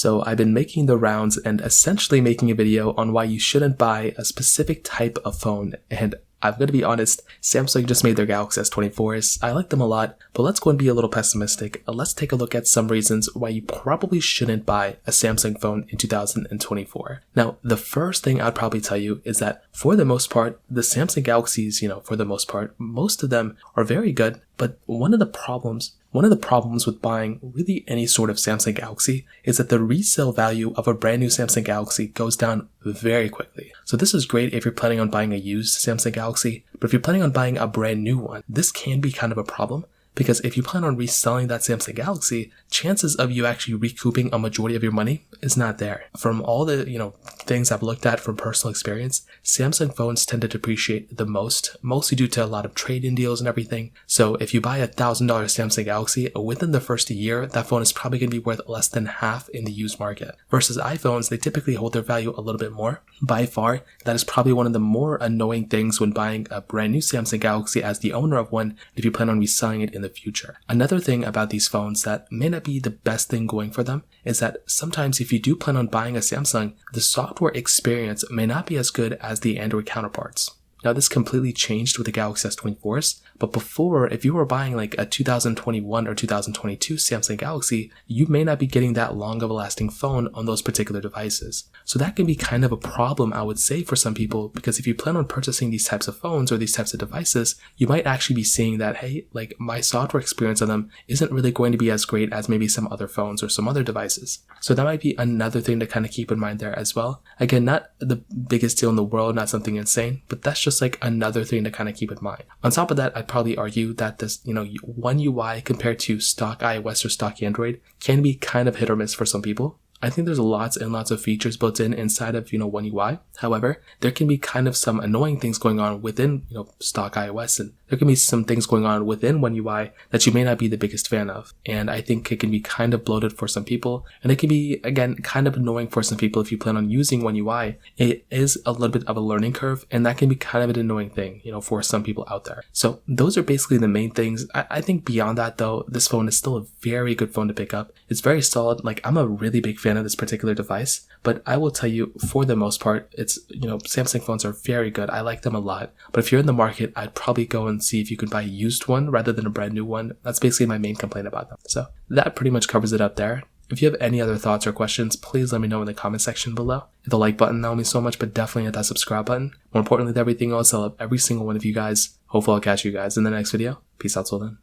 So I've been making the rounds and essentially making a video on why you shouldn't buy a specific type of phone, and I'm going to be honest, Samsung just made their Galaxy S24s. I like them a lot, but let's go and be a little pessimistic. Let's take a look at some reasons why you probably shouldn't buy a Samsung phone in 2024. Now, the first thing I'd probably tell you is that for the most part, the Samsung Galaxies, for the most part, most of them are very good, but one of the problems with buying really any sort of Samsung Galaxy is that the resale value of a brand new Samsung Galaxy goes down very quickly. So this is great if you're planning on buying a used Samsung Galaxy, but if you're planning on buying a brand new one, this can be kind of a problem. Because if you plan on reselling that Samsung Galaxy, chances of you actually recouping a majority of your money is not there. From all the, things I've looked at from personal experience, Samsung phones tend to depreciate the most, mostly due to a lot of trade-in deals and everything. So if you buy a $1,000 Samsung Galaxy, within the first year, that phone is probably going to be worth less than half in the used market. Versus iPhones, they typically hold their value a little bit more. By far, that is probably one of the more annoying things when buying a brand new Samsung Galaxy as the owner of one, if you plan on reselling it in the future. Another thing about these phones that may not be the best thing going for them is that sometimes if you do plan on buying a Samsung, the software experience may not be as good as the Android counterparts. Now this completely changed with the Galaxy S24s, but before, if you were buying like a 2021 or 2022 Samsung Galaxy, you may not be getting that long of a lasting phone on those particular devices. So that can be kind of a problem, I would say, for some people, because if you plan on purchasing these types of phones or these types of devices, you might actually be seeing that, hey, like my software experience on them isn't really going to be as great as maybe some other phones or some other devices. So that might be another thing to kind of keep in mind there as well. Again, not the biggest deal in the world, not something insane, but that's just like another thing to kind of keep in mind. On top of that, I'd probably argue that this, OneUI compared to stock iOS or stock Android can be kind of hit or miss for some people. I think there's lots and lots of features built in inside of, OneUI. However, there can be kind of some annoying things going on within, stock iOS, and there can be some things going on within OneUI that you may not be the biggest fan of. And I think it can be kind of bloated for some people, and it can be, again, kind of annoying for some people if you plan on using OneUI. It is a little bit of a learning curve, and that can be kind of an annoying thing, for some people out there. So those are basically the main things. I think beyond that, though, this phone is still a very good phone to pick up. It's very solid. Like, I'm a really big fan of this particular device, but I will tell you, for the most part, it's, Samsung phones are very good. I like them a lot. But if you're in the market, I'd probably go and see if you could buy a used one rather than a brand new one. That's basically my main complaint about them. So that pretty much covers it up there. If you have any other thoughts or questions, please let me know in the comment section below. Hit the like button, that would mean so much, but definitely hit that subscribe button. More importantly than everything else, I love every single one of you guys. Hopefully I'll catch you guys in the next video. Peace out till then.